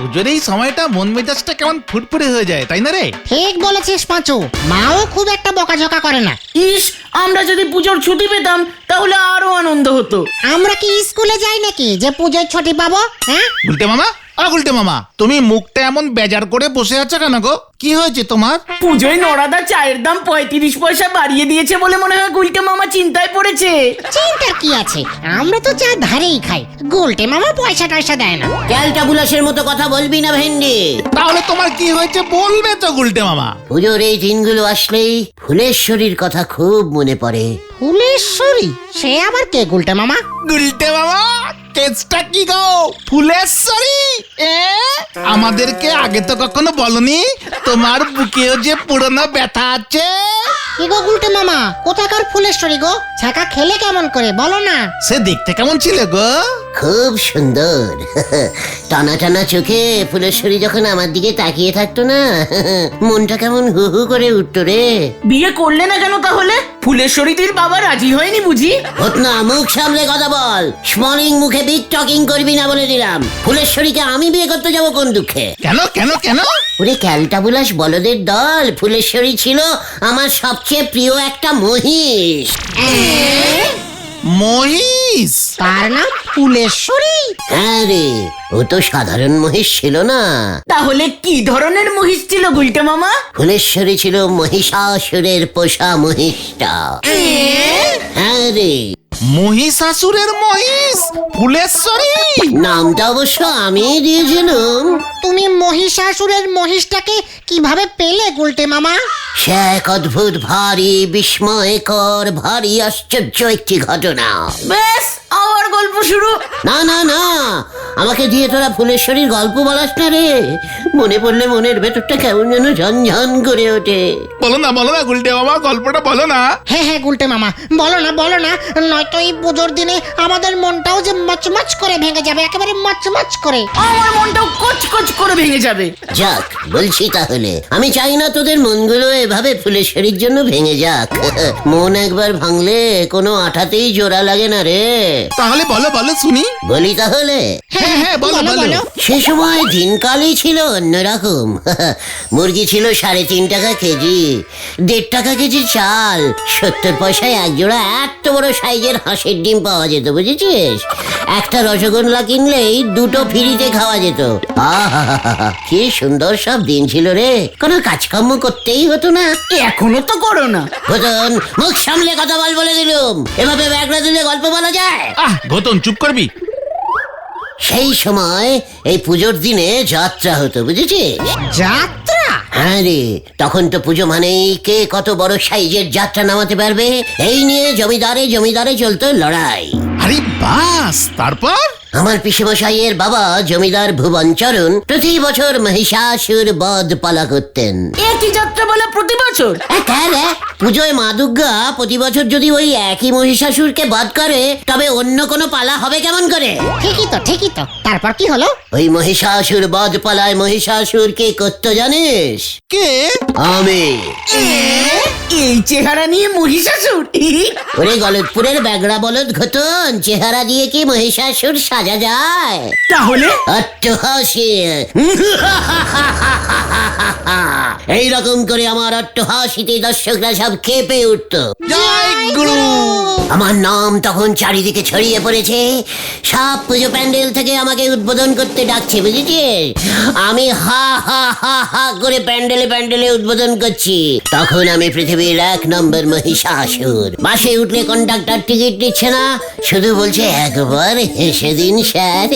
পুজোর এই সময়টা মন মেজাজটা কেমন ফুরফুরে হয়ে যায়, তাই না রে? ঠিক বলেছিস পাঁচু, মাও খুব একটা বকাঝকা করে না। ইস, আমরা যদি পুজোর ছুটি পেতাম তাহলে আরো আনন্দ হতো। আমরা কি স্কুলে যাই নাকি যে পুজোর ছুটি পাবো? হ্যাঁ, গুলটে মামা, গুলটে মামা, তুমি মুখটা এমন বেজার করে বসে আছো কেন গো? কি হয়েছে তোমার? পুজোয় নড়াদা চায়ের দাম 35 পয়সা বাড়িয়ে দিয়েছে বলে মনে হয় গুলটে মামা চিন্তায় পড়েছে। চিন্তার কি আছে, আমরা তো চা ধারেই খাই, গোলটে মামা পয়সা টয়সা দেয় না। ক্যালটা বুলাসের মতো কথা বলবি না ভেন্ডি। তাহলে তোমার কি হয়েছে বলবে তো গুলটে মামা। পুজোর এই দিনগুলো আসলেই ফুলেশ্বরীর কথা খুব মনে পড়ে। ফুলেশ্বরী? সে আবার কে গোলটে মামা? গুলটে মামা, কেসটা কি গো? ফুলেশ্বরী আমাদেরকে আগে তো কখনো বলনি তোমার বুকেও যে পুরনো ব্যথা আছে। কি গো গোলটে মামা, কোথাকার ফুলেশ্বরী গো? ছাকা খেলে কেমন করে বলো না? সে দেখতে কেমন ছিল গো? খুব সুন্দর। টানা টানা চোখে ফুলেশ্বরী যখন আমার দিকে তাকিয়ে থাকতো না, মনটা কেমন হু হু করে উঠতো রে। বিয়ে করলে না কেন তাহলে? ফুলেশ্বরীদের বাবা রাজি হয়নি বুঝি? হত না, মুখ সামলে কথা বল। স্মলিং মুখে বিগ টকিং করবি না বলে দিলাম। ফুলেশ্বরীকে আমি বিয়ে করতে যাবো কোন দুঃখে? কেন কেন কেন? ওরে ক্যালটাবুলাস বলদের দল, ফুলেশ্বরী ছিল আমার সবচেয়ে প্রিয় একটা মহিষ। মহিষ? তার নাম ফুলেশ্বরী? হ্যাঁ রে, ও তো সাধারণ মহিষ ছিল না। তাহলে কি ধরনের মহিষ ছিল গুলটে মামা? ফুলেশ্বরী ছিল মহিষাসুরের পোষা মহিষটা। হ্যাঁ রে, মহিষাসুরের মহিষ ফুলেশ্বরী? নামটা অবশ্য আমি দিয়েছিলাম। তুমি মহিষাসুরের মহিষটাকে কিভাবে পেলে গোলটে মামা? সে এক অদ্ভুত, ভারী বিস্ময়কর, ভারী আশ্চর্য একটি ঘটনা। বেশ, আবার গল্প শুরু। না না না, আমাকে দিয়ে তোরা ফুলেশ্বরীর গল্প বলাস না রে। মনে পড়লে মনের ভেতরটা কেমন যেন ঝনঝন করে ওঠে। বলো না গুলটে মামা, গল্পটা বলো না। হ্যাঁ হ্যাঁ গোলটে মামা, বলো না, নয়তো এই পুজোর দিনে আমাদের মনটাও যে মচমচ করে ভেঙে যাবে, একেবারে মচমচ করে। আমার মনটাও কচকচ করে ভেঙে যাবে। যাক, বলছি তাহলে, আমি চাই না তোদের মনগুলো এভাবে ফুলেশ্বরীর জন্য ভেঙে যাক। মন একবার ভাঙলে কোনো আঠাতেই জোড়া লাগে না রে। তাহলে বলো বলো শুনি। বলি তাহলে? হ্যাঁ হ্যাঁ বলো বলো। সে সময় দিনকালই ছিল অন্যরকম। মুরগি ছিল 3.5 টাকা কেজি, 1.5 টাকা কেজি চাল, 70 পয়সায় এক জোড়া এত বড় সাইজের হাঁসের ডিম পাওয়া যেত, বুঝেছিস? একটা রসগোল্লা কিনলেই 2টো ফ্রিতে খাওয়া যেত। আহা, কি সুন্দর সব দিন ছিল রে, কোনো কাজকর্ম করতেই হতো না। এখনো তো করো না। ঘটন, মুখ সামলে কথা বলে দিলুম। এভাবে ব্যাগরা দিলে গল্প বলা যায়? ঘটন চুপ করবি। সেই সময় এই পুজোর দিনে যাত্রা হতো, বুঝেছিস? যাত্রা? হ্যাঁ রে, তখন তো পুজো মানেই কে কত বড় সাইজের যাত্রা নামাতে পারবে, এই নিয়ে জমিদারে চলতো লড়াই। আরে বাস, তারপর? আমার পিসেমশাইয়ের বাবা জমিদার ভুবনচরণ প্রতি বছর মহিষাসুর বধ পালা করতেন। একই যাত্রা বলে প্রতি বছর? পুজোয় মা দুর্গা প্রতি বছর যদি ওই একই মহিষাসুরকে বধ করে, তবে অন্য কোনো পালা হবে কেমন করে? ঠিকই তো। তারপর কি হলো? ওই মহিষাসুর বধ পালায় মহিষাসুর কে করতে জানিস? কে? আমি। এই চেহারা নিয়ে মহিষাসুর? ওরে গলতপুরের ব্যাগড়া বলদ ঘটন, চেহারা দিয়ে কি মহিষাসুর সাজা যায়? তাহলে অট্টহাসি। এইরকম করে আমার অট্টহাসিতে দর্শকরা সব খেপে উঠতো। জয় গুরু। আমার নাম তখন চারিদিকে ছড়িয়ে পড়েছে। সব পুজো প্যান্ডেল থেকে আমাকে উদ্বোধন করতে ডাকছে, বুঝেছিস? আমি হা হা হা হা করে প্যান্ডেলে উদ্বোধন করছি। তখন আমি পৃথিবীর 1 নম্বর মহিষাসুর। বাসে উঠলে কন্ডাক্টর টিকিট দিচ্ছে না, শুধু বলছে একবার হেসে দিন স্যার,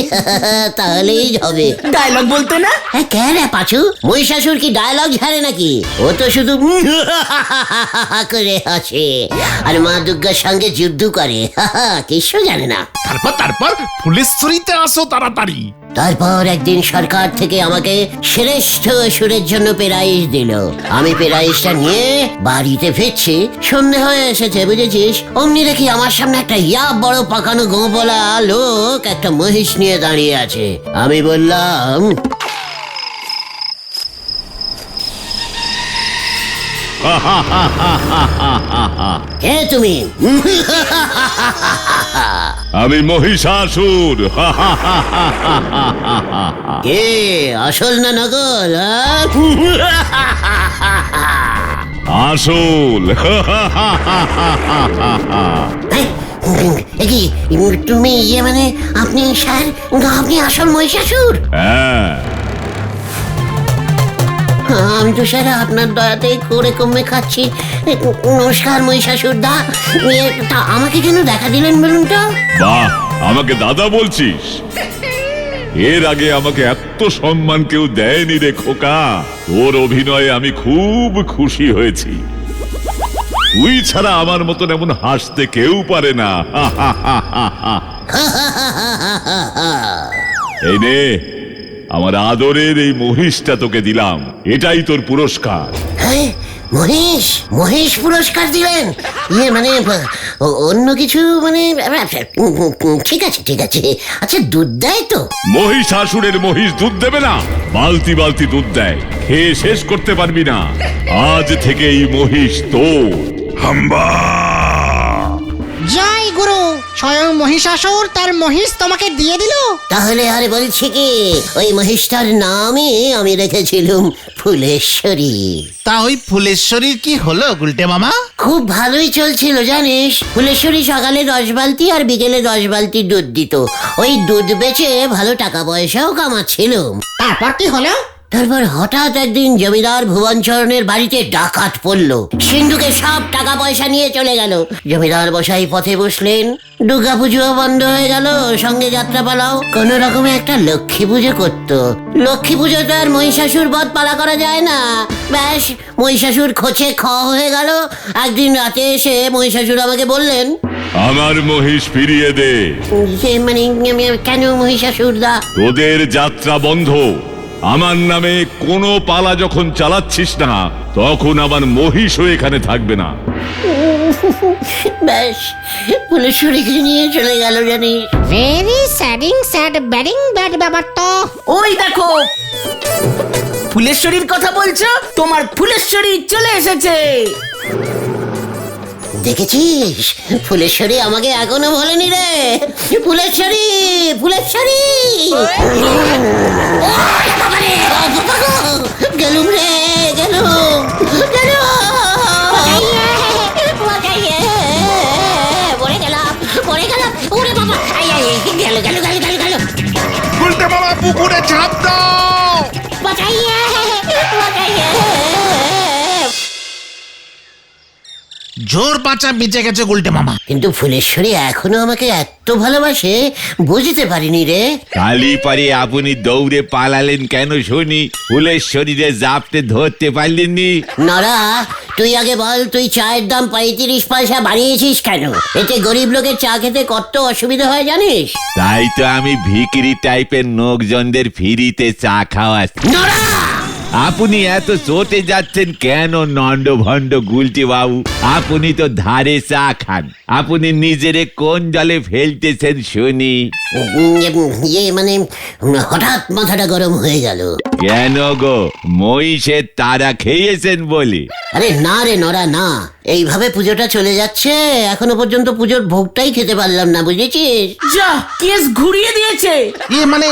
তাহলেই হবে। ডায়লগ বলতে না? কে রে পাচু, মহিষাসুর কি ডায়লগ ঝাড়ে নাকি? ও তো শুধু করে হাসে আর মা দুর্গার সঙ্গে যুদ্ধ করে, কিছু জানে না। তারপর ফুলেশ্বরীতে আসো তাড়াতাড়ি। তারপর একদিন সরকার থেকে আমাকে শ্রেষ্ঠ অসুরের জন্য প্রাইজ দিল। আমি প্রাইজটা নিয়ে বাড়িতে ফিরছি, সন্ধে হয়ে এসেছে, বুঝেছিস? অমনি দেখি আমার সামনে একটা বড় পাকানো গোপলা লোক একটা মহিষ নিয়ে দাঁড়িয়ে আছে। আমি বললাম, কে তুমি? আমি মহিষাসুর। কে আসল না নকল? আসল। কি তুমি মানে আপনি স্যার, আপনি আসল মহিষাসুর? হ্যাঁ, আমি তো স্যার আপনার দয়াতে করে কমে খাচ্ছি। নমস্কার মহিষাসুর দা। তা আমাকে কেন দেখা দিলেন বলুন তো? বাহ, আমাকে দাদা বলছিস? এর আগে আমাকে এত সম্মান কেউ দেয়নি রে খোকা। তোর অভিনয়ে আমি খুব খুশি হয়েছি। তুই ছাড়া আমার মতন এমন হাসতে কেউ পারে না। এই নে, আমার আদরের এই মহিষটা তোকে দিলাম, এটাই তোর পুরস্কার। হ্যাঁ, মহেশ মহেশ পুরস্কার দিলেন? মানে অন্য কিছু মানে? ঠিক আছে ঠিক আছে। আচ্ছা, দুধ দেয় তো? মহিষাসুরের মহিষ দুধ দেবে না? বালতি বালতি দুধ দেয়, খেয়ে শেষ করতে পারবি না। আজ থেকে এই মহিষ তোর। হাম্বা! জয় গুরু, স্বয়ং মহিষাসুর তার মহিষ তোমাকে দিয়ে দিল। তাহলে আর বলছি কি, ওই মহিষটার নামই আমি রেখেছিলাম ফুলেশ্বরী। তা ওই ফুলেশ্বরীর কি হলো গুলটে মামা? খুব ভালোই চলছিল জানিস। ফুলেশ্বরী সকালে 10 বালতি আর বিকেলে 10 বালতি দুধ দিত। ওই দুধ বেচে ভালো টাকা পয়সাও কামাচ্ছিলাম। তারপর কি হলো? তারপর হঠাৎ একদিন জমিদার ভুবনচরণের বাড়িতে ডাকাত পড়লো। সিন্ধুকে সব টাকা পয়সা নিয়ে চলে গেল। জমিদার বসাই পথে বসলেন। দুর্গা পুজো বন্ধ হয়ে গেল, সঙ্গে যাত্রাপালাও। কোন রকমে একটা লক্ষ্মী পুজো করতো। লক্ষ্মী পুজোতে আর মহিষাসুর বধ পালা করা যায় না। ব্যাস, মহিষাসুর খোঁচে হয়ে গেল। একদিন রাতে এসে মহিষাসুর আমাকে বললেন, আমার মহিষ ফিরিয়ে দে। যে মানে কেন মহিষাসুর দা? তোদের যাত্রা বন্ধ। আমার নামে কোনো পালা যখন চালাচ্ছিস না, তখন আমার মহিষও এখানে থাকবে না। ব্যাস, ফুলেশ্বরীকে নিয়ে চলে গেল জানিস। ভেরি স্যাডিং স্যাড ব্যাডিং ব্যাড ব্যাপার তো। ওই দেখো, ফুলেশ্বরীর কথা বলছো? তোমার ফুলেশ্বরী চলে এসেছে। দেখেছিস, ফুলেশ্বরী আমাকে এখনো বলেনি রে। ফুলেশ্বরী, ফুলেশ্বরী! গেলুম রে, গেলুম, পড়ে গেলাম, পড়ে গেলাম। ওরে বাবা, গেল গেল গেল গেল গেল। গুলটে মামা পুকুরে ঝাঁপ দাও। বাঁচাইয়ে, বাঁচাইয়ে। জোর বাঁচা বেঁচে গেছে গুলটে মামা। কিন্তু ফুলেশ্বরী এখনো আমাকে এত ভালোবাসে বুঝতে পারিনি রে। কালি পারে আপনি দৌড়ে পালালেন কেন শুনি? ফুলের শরীরে জাপটে ধরতে পারলেননি? নরা, তুই আগে বল, তুই চায়ের দাম 35 পয়সা বাড়িয়েছিস কেন? এতে গরিব লোকের চা খেতে কত অসুবিধা হয় জানিস? তাই তো আমি ভিকিরি টাইপের লোকজনদের ফ্রিতে চা খাওয়াচ্ছি। নরা! আপনি এত চটে যাচ্ছেন কেন নন্ড ভণ্ড গুলটি বাবু? আপনি তো ধারে চা খান। আপনি নিজেরে কোন জলে ফেলতেছেন শুনি? মানে হঠাৎ মাথাটা গরম হয়ে গেল। কেন গো, মহিষের তারা খেয়েছেন বলে? আরে না রে নরা, না। এইভাবে পুজোটা চলে যাচ্ছে, এখনো পর্যন্ত পুজোর ভোগটাই খেতে পারলাম না, বুঝেছিস? যা, কেস ঘুরিয়ে দিয়েছে। মানে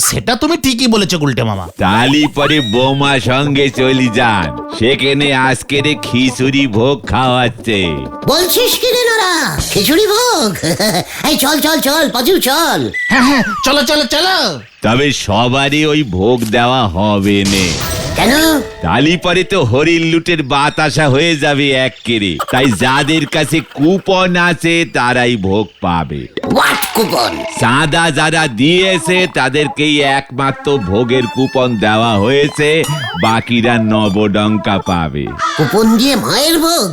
সেটা তুমি ঠিকই বলেছো গুলটে মামা। তালি পরে বোমা সঙ্গে চলি যান, সেখানে আজকের খিচুড়ি ভোগ খাওয়াচ্ছে। বলছিস কি রে নরা? খিচুড়ি ভোগ? এই চল চল চল পাচু, চল। হ্যাঁ হ্যাঁ, চলো চলো চলো। তবে সবারই ওই ভোগ দেওয়া হবে না। কেন? তালি পরে তো হরির লুটের বাতাসা হয়ে যাবে এক্কেরে। তাই যাদের কাছে কুপন আছে তারাই ভোগ পাবে। What coupon? চাঁদা যারা দিয়েছে তাদেরকেই একমাত্র ভোগের কুপন দেওয়া হয়েছে, বাকিরা নবডঙ্কা পাবে। কুপন দিয়ে মায়ের ভোগ?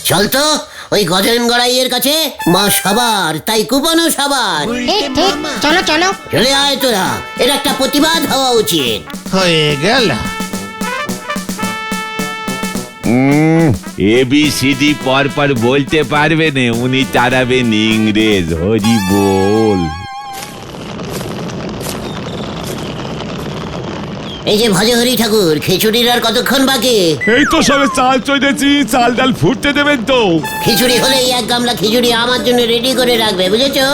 চল তো ওই গজেন গড়াইয়ের কাছে। মা সবার, তাই কুপনও সবার। ঠিক ঠিক, চলো চলো। চলে আয় তোরা, এর একটা প্রতিবাদ হওয়া উচিত। হয়ে গেল। ABCD পর বলতে পারবে না, উনি তারাবেন ইংরেজ। হরি বল। এই যে ভজহরি ঠাকুর, খিচুড়ির আর কতক্ষণ বাকি? এই তো সবে চাল চড়েছি, চাল ডাল ফুটতে দেবেন তো? খিচুড়ি হলেই এক গামলা খিচুড়ি আমার জন্য রেডি করে রাখবে, বুঝেছো?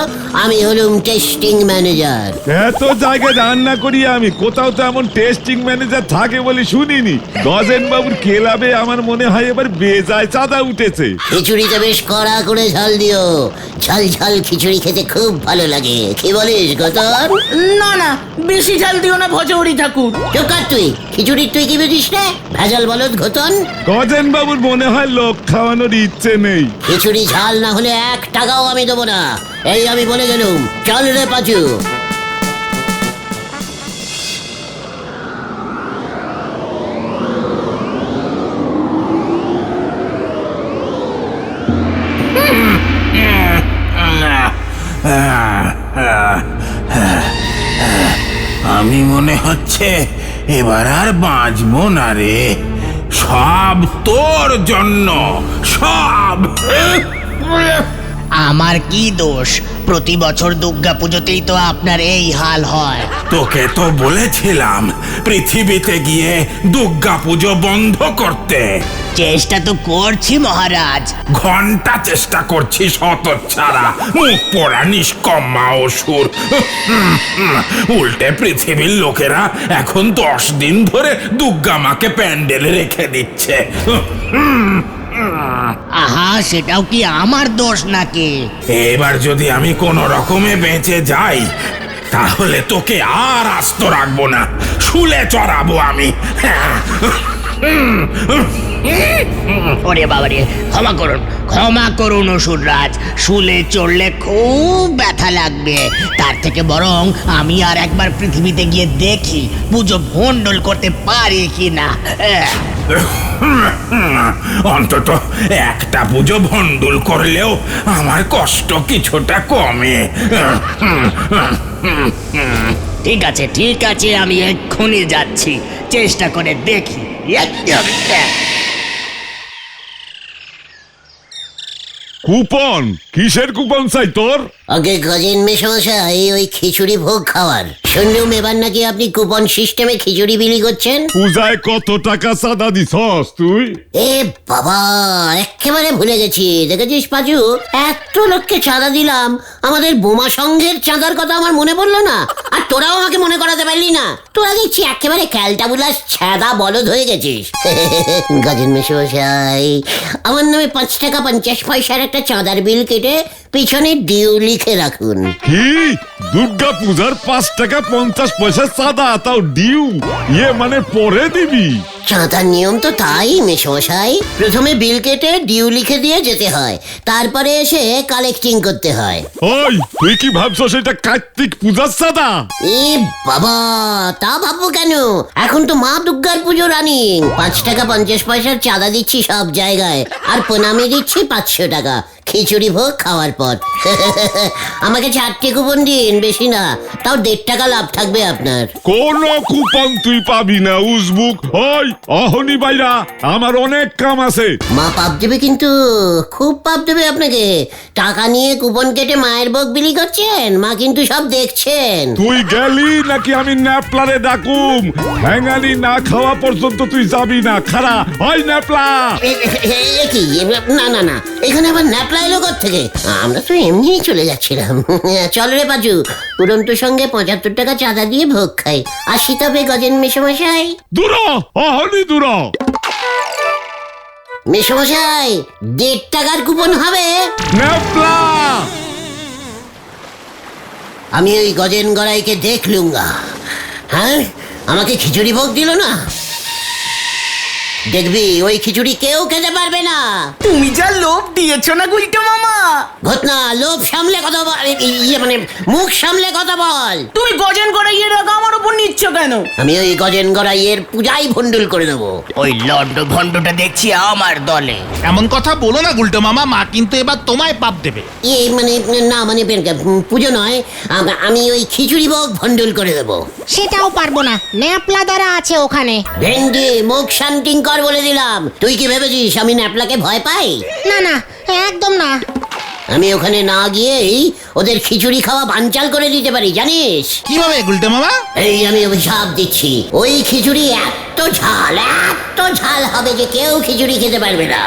আমি হলুম টেস্টিং ম্যানেজার। এত জায়গায় রান্না করি আমি, কোথাও তো এমন টেস্টিং ম্যানেজার থাকে বলে শুনিনি। গজেন বাবুর ক্লাবে আমার মনে হয় এবার বেজায় চাঁদা উঠেছে। খিচুড়িতে বেশ কড়া করে ঝাল দিও, ঝাল ঝাল খিচুড়ি খেতে খুব ভালো লাগে। কি বলিস গতর? না না, বেশি ঝাল দিও না ভজহরি ঠাকুর। চুপ কর তুই, খিচুড়ির তুই কি বুঝিস রে? ভেজাল বলদ ঘতন। গজেন বাবুর মনে হয় লোক খাওয়ানোর ইচ্ছে নেই। খিচুড়ি ঝাল না হলে 1 টাকাও আমি দেবো না, এই আমি বলে গেলুম। চল রে পাঁচু। আমি মনে হচ্ছে এবার আর বাঁচবো না রে, সব তোর জন্য, সব। আমার কি দোষ? প্রতি বছর দুর্গা পুজোতেই তো আপনার এই হাল হয়। তোকে তো বলেছিলাম পৃথিবীতে গিয়ে দুর্গা পুজো বন্ধ করতে। চেষ্টা তো করছি মহারাজ। ঘন্টা চেষ্টা করছি ছাড়া, মুখ পোড়া নিষ্কম্মা অসুর। উল্টে পৃথিবীর লোকেরা এখন 10 দিন ধরে দুর্গা মাকে প্যান্ডেলে রেখে দিচ্ছে। আহা, সেটাও কি আমার দোষ নাকি? এবার যদি আমি কোনো রকমে বেঁচে যাই, তাহলে তোকে আর আস্ত রাখবো না, শুলে চড়াবো আমি। ওরে বাবারে, ক্ষমা করুন অসুররাজ। শুলে চড়লে খুব ব্যথা লাগবে। তার থেকে বরং আমি আর একবার পৃথিবীতে গিয়ে দেখি পুজো ভণ্ডুল করতে পারি কিনা। অন্তত একটা পুজো ভণ্ডুল করলেও আমার কষ্ট কিছুটা কমে। ঠিক আছে, আমি এক্ষুনি যাচ্ছি, চেষ্টা করে দেখি। কুপন? কিসের কুপন চাই তোর? আগে গজেন মেশমশাই, ওই খিচুড়ি ভোগ খাওয়ার শুনলুম এবার নাকি আপনি কুপন সিস্টেমে খিচুড়ি বিলি করছেন। পূজায় কত টাকা চাঁদা দিছস তুই? এ বাবা, একেবারে ভুলে গেছি। দেখেছিস পাজু, এত লোককে চাঁদা দিলাম, আমাদের বোমা সংঘের চাঁদার কথা আমার মনে পড়লো না। আর তোরাও আমাকে মনে করাতে পারলি না। তোরা দেখছি একেবারে ক্যালটাবুলাস ছ্যাদা বলদ হয়ে গেছিস। গজেন মেশমশাই, আমার নামে 5 টাকা 50 পয়সার একটা চাঁদার বিল কেটে পিছনে ডিউ লিখে রাখুন। কি দুর্গা পূজার 5 টাকা 50 পয়সা চাঁদা, তাও ডিউ? ইয়ে মানে পরে দিবি? চাঁদার নিয়ম তো তাই মেশমশাই, প্রথমে বিল কেটে ডিউ লিখে দিয়ে যেতে হয়, তারপরে এসে কালেক্টিং করতে হয়। ওই তুই কি ভাবছস এটা কার্তিক পূজার চাঁদা? এ বাবা, তা ভাববো কেন? এখন তো মা দুর্গার পুজো রানিং। 5 টাকা 50 পয়সার চাঁদা দিচ্ছি সব জায়গায়, আর প্রণামী দিচ্ছি 500 টাকা খিচুড়ি ভোগ খাওয়ার পর। আমাকে 4টে কুপন দিন, বেশি না, তাও 1.5 টাকা লাভ থাকবে আপনার। কোন কুপন তুই পাবি না উজবুক। ওই অহনি বাইরা, আমার অনেক কাম আছে। মা পাপ দেবে, কিন্তু খুব পাপ দেবে আপনাকে। টাকা নিয়ে কুপন কেটে মায়ের ভোগ বিলি করছেন, মা কিন্তু সব দেখছেন। তুই গেলি নাকি আমি ন্যাপলারে ডাকুম? হ্যাঙ্গানি না খাওয়া পর্যন্ত তুই যাবি না। খারা ওই ন্যাপলা। কি না না না, এখানে আবার ন্যাপলা এলো থেকে? আমরা তো এমনিই চলে যাচ্ছিলাম। চল রে পাজু, উড়ন্ত সঙ্গে 75 টাকা চাঁদা দিয়ে ভোগ খাই। আসি তবে গজেন মেশমশাই। দূর অহনি দূর। মেশমশাই, 1.5 টাকার কুপন হবে। ন্যাপলা। আমি ওই গজেন গড়াইকে দেখলুঙ্গা। হ্যাঁ, আমাকে খিচুড়ি ভোগ দিল না। দেখবি ওই খিচুড়ি কেউ খেতে পারবে না। তুমি যা লোভ দিয়েছো না গুলটে মামা। ঘটনা, লোভ সামলে কথা বল, ইয়ে মানে মুখ সামলে কথা বল। তুমি গজেন গড়াইয়ের রাগ আমার উপর নিচ্ছ কেন? আমি ওই গজেন গড়াইয়ের পূজাই ভণ্ডুল করে দেবো। ওই লন্ড ভন্ডটা দেখছি আমার দলে। এমন কথা বলো না গুলটে মামা, মা কিন্তু এবার তোমায় পাপ দেবে। এই মানে না, মানে পুজো নয়, আমি ওই খিচুড়ি ভোগ ভণ্ডুল করে দেবো। সেটাও পারবো না, ন্যাপলা দ্বারা আছে ওখানে। ভেন্ডি, মুখ শান্তিং কর বলে দিলাম। তুই কি ভেবেছিস আমি ন্যাপলাকে ভয় পাই? না না, একদম না। আমি ওখানে না গিয়েই ওদের খিচুড়ি খাওয়া বানচাল করে দিতে পারি, জানিস? কিভাবে গুলটে মামা? এই আমি অভিশাপ দিচ্ছি, ওই খিচুড়ি এত ঝাল হবে যে কেউ খিচুড়ি খেতে পারবে না।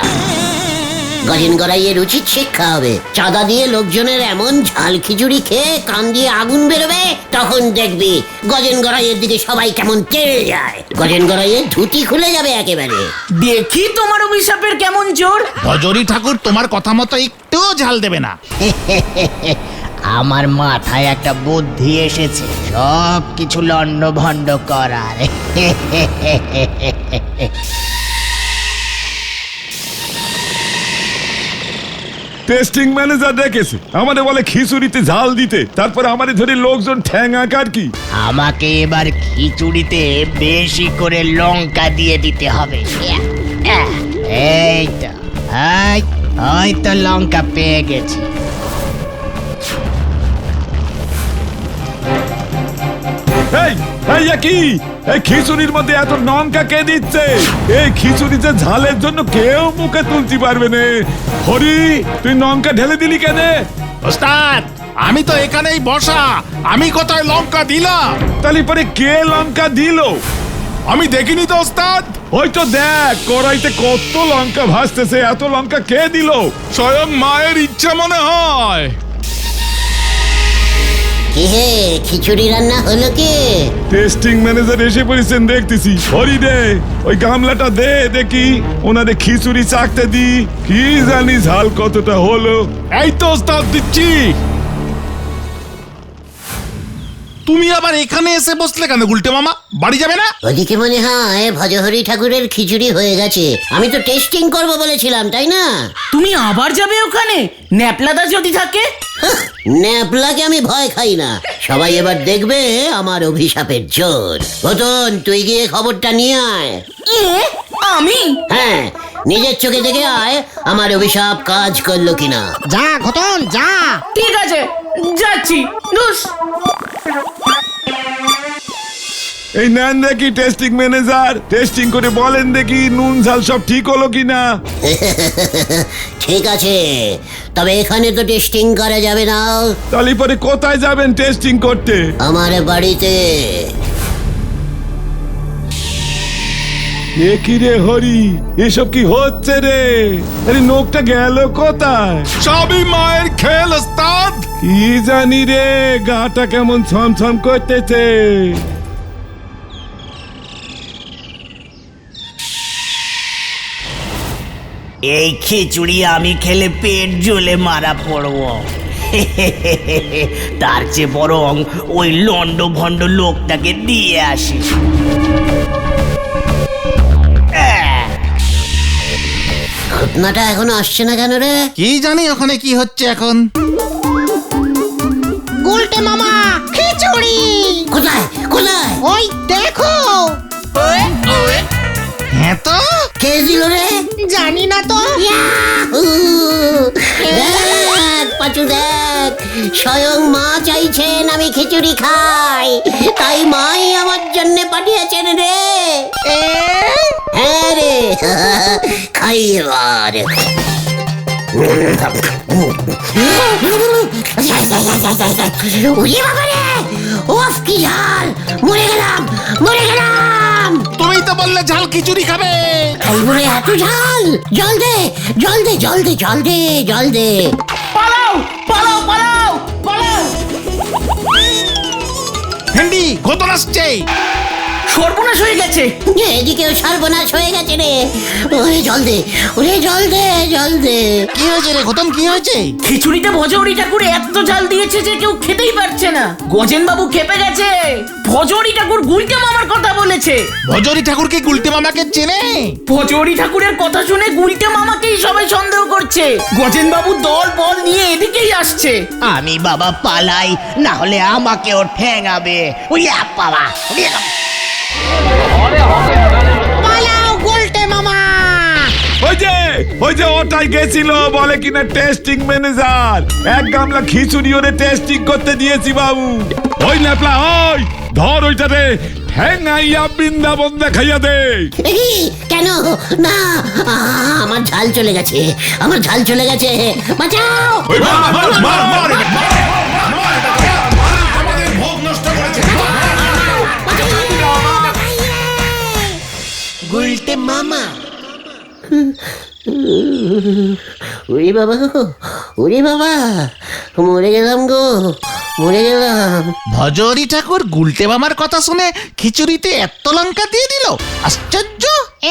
গজেন গড়াইয়ের উচিত শিক্ষা হবে। চাঁদা দিয়ে লোকজনের এমন ঝাল খিচুড়ি খেয়ে কান দিয়ে আগুন বেরোবে, তখন দেখবি গজেন গড়াইয়ের দিকে সবাই কেমন তেড়ে যায়। গজেন গড়াইয়ের ধুতি খুলে যাবে একেবারে। দেখি তোমার অভিশাপের কেমন জোর। ভজরি ঠাকুর তোমার কথা মতো একটু ঝাল দেবে না। আমার মাথায় একটা বুদ্ধি এসেছে সব কিছু লন্ডভন্ড করার। টেস্টিং ম্যানেজার ডেকেছে, আমাদের বলে খিচুড়িতে ঝাল দিতে, তারপরে আমাদের ধরে লোকজন ঠ্যাঙা কার কি। আমাকে এবার খিচুড়িতে বেশি করে লঙ্কা দিয়ে দিতে হবে। এই তো, ওই তো লঙ্কা পেয়ে গেছি। এই খিচুড়ির মধ্যে এত লঙ্কা কে দিচ্ছে? এই খিচুড়িতে ঝালের জন্য কেউ মুখে তুলতে পারবে না। হরি, তুই লঙ্কা ঢেলে দিলি কেন? ওস্তাদ, আমি তো এখানেই বসা, আমি কোথায় লঙ্কা দিলাম? তাহলে পরে কে লঙ্কা দিল? আমি দেখিনি তো ওস্তাদ। ওই তো দেখ, কড়াইতে কত লঙ্কা ভাসতেছে, এত লঙ্কা কে দিল? স্বয়ং মায়ের ইচ্ছা মনে হয়। কি হে, খিচুড়ি রান্না হলো কি? টেস্টিং ম্যানেজার এসে পড়েছেন দেখতেছি। হরি দে, ওই গামলাটা দে দেখি, ওনাদের খিচুড়ি চাকতে দি, কি জানি ঝাল কতটা হলো। এই তো ওস্তাদ দিচ্ছি। তুমি আবার এখানে এসে বসলে কেন গুলটে মামা? বাড়ি যাবে না? ওদিকে মনে হয় ভজহরি ঠাকুরের খিচুড়ি হয়ে গেছে। আমি তো টেস্টিং করব বলেছিলাম, তাই না? তুমি আবার যাবে ওখানে? ন্যাপলাদা যদি থাকে? ন্যাপলাকে আমি ভয় খাই না। সবাই এবার দেখবে আমার অভিশাপের জোর। রতন, তুই গিয়ে খবরটা নিয়ে আয়। আমি? হ্যাঁ, নিজের চোখে দেখে আয় আমার অভিশাপ কাজ করলো কিনা। যা ঘটন যা। ঠিক আছে, যাচ্ছি। ধুস। এই নেন দেখি টেস্টিং ম্যানেজার, টেস্টিং করে বলেন দেখি নুন ঝাল সব ঠিক হলো কিনা। ঠিক আছে, তবে এখানে তো টেস্টিং করা যাবে না। তাহলে পরে কোথায় যাবেন টেস্টিং করতে? আমার বাড়িতে। এ কি রে হরি, এসব কি হচ্ছে রে? আরে নোকটা গেল কোথায়? সবই মায়ের খেল ওস্তাদ। কি জানি রে, গাটা কেমন ছমছম করতেছে। এই খিচুড়ি আমি খেলে পেট জ্বলে মারা পড়বো। তার চেয়ে বরং ওই লন্ড ভন্ড লোকটাকে দিয়ে আসি। ঘটনাটা এখনো আসছে না কেন রে? কি জানি ওখানে কি হচ্ছে এখন। গুলটে মামা, খিচুড়ি কোথায় কোথায়? ওই দেখো। হ্যাঁ তো, কে দিল রে? জানি না তো। ইয়াহু! দেখ পাচু, দেখ, স্বয়ং মা চাইছেন আমি খিচুড়ি খাই, তাই মাই আমার জন্য পাঠিয়েছেন রে। হ্যাঁ রে, খাই এবার। উড়িয়ে বাবা রে, ওফ কি ঝাল! মরে গেলাম, মরে গেলাম। তুমি তো বললে ঝাল খিচুড়ি খাবে। এই বলে এত ঝাল! জল দে, জল দে, জল দে, জল দে, জল দে। পালাও পালাও পালাও পালাও। ভেন্ডি, ঘটন আসছে। সর্বনাশ হয়ে গেছে। এদিকেও সর্বনাশ হয়ে গেছে রে। ওরে জল দে, ওরে জল দে, জল দে। কি হয়েছে রে ঘটন, কি হয়েছে? খিচুড়িতে ভজহরি ঠাকুর এত ঝাল দিয়েছে যে কেউ খেতেই পারছে না। গজেন বাবু খেপে গেছে। ভজহরি ঠাকুর গুলটে মামার কথা বলেছে। ভজরি ঠাকুর কি গুলটে মামাকে চেনে? ভজহরি ঠাকুরের কথা শুনে গুলটে মামাকেই সবাই সন্দেহ করছে। গজেন বাবু দল বল নিয়ে এদিকেই আসছে। আমি বাবা পালাই, না হলে আমাকেও ঠেঙাবে। ওই বাবা, পালাও গুলটে মামা। ওই যে ওটাই গেছিল, বলে কিনা টেস্টিং ম্যানেজার। এক গামলা খিচুড়ি ওরে টেস্টিং করতে দিয়েছি বাবু। ওই ন্যাপলা, ওই ধর ওইটা রে, ঠেঙাইয়া বৃন্দাবন দেখাইয়া দে। এই, কেন না আমার ঝাল চলে গেছে, আমার ঝাল চলে গেছে, বাঁচাও। ওই মার। গুলটে মামা। ওরে বাবা গো, ওরে বাবা, মরে গেলাম গো, মরে গেলাম। ভজহরি ঠাকুর গুলটে মামার কথা শুনে খিচুড়িতে এত লঙ্কা দিয়ে দিল, আশ্চর্য।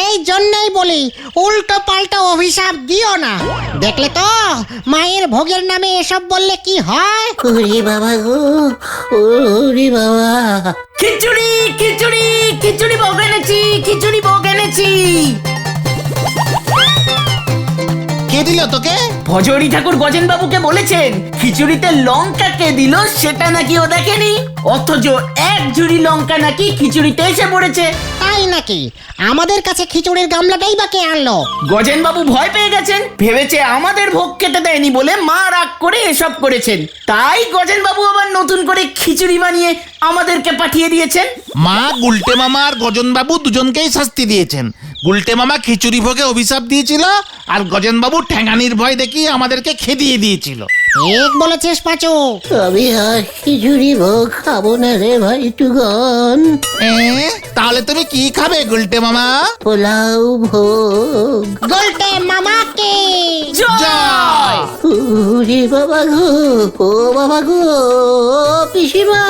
এই জন্যই বলি উল্টো পাল্টা অভিশাপ দিও না। দেখলে তো মায়ের ভোগের নামে এসব বললে কি হয়। ওরে বাবা গো, ওরে বাবা। খিচুড়ি খিচুড়ি খিচুড়ি ভোগ এনেছি, খিচুড়ি ভোগ এনেছি। কে দিল তোকে? ভজহরি ঠাকুর গজেন বাবুকে বলেছেন খিচুড়িতে লঙ্কা কে দিল সেটা নাকি ও দেখেনি, অথচ এক ঝুড়ি লঙ্কা নাকি খিচুড়িতে এসে পড়েছে। তাই নাকি? আমাদের কাছে খিচুড়ির গামলাটাই বা কে আনলো? গজেন বাবু ভয় পেয়ে গেছেন, ভেবেছে আমাদের ভোগ খেতে দেয়নি বলে মা রাগ করে এসব করেছেন। তাই গজেন বাবু আবার নতুন করে খিচুড়ি বানিয়ে আমাদেরকে পাঠিয়ে দিয়েছেন। মা গুলটে মামা আর গজন বাবু দুজনকেই শাস্তি দিয়েছেন। গুলটে মামা খিচুড়ি ভোগে অভিশাপ দিয়েছিল, আর গজন বাবু ঠ্যাঙানির ভয় দেখিয়ে আমাদেরকে খেদিয়ে দিয়েছিল। ঠিক বলেছিস পাঁচু। আমি আর খিচুড়ি ভোগ খাবো না রে ভাই টুগন। তাহলে তুমি কি খাবে গুলটে মামা? পোলাও ভোগ। গোলটে মামাকে জয়। ওরে বাবা গো, ও বাবা গো, পিসিমা।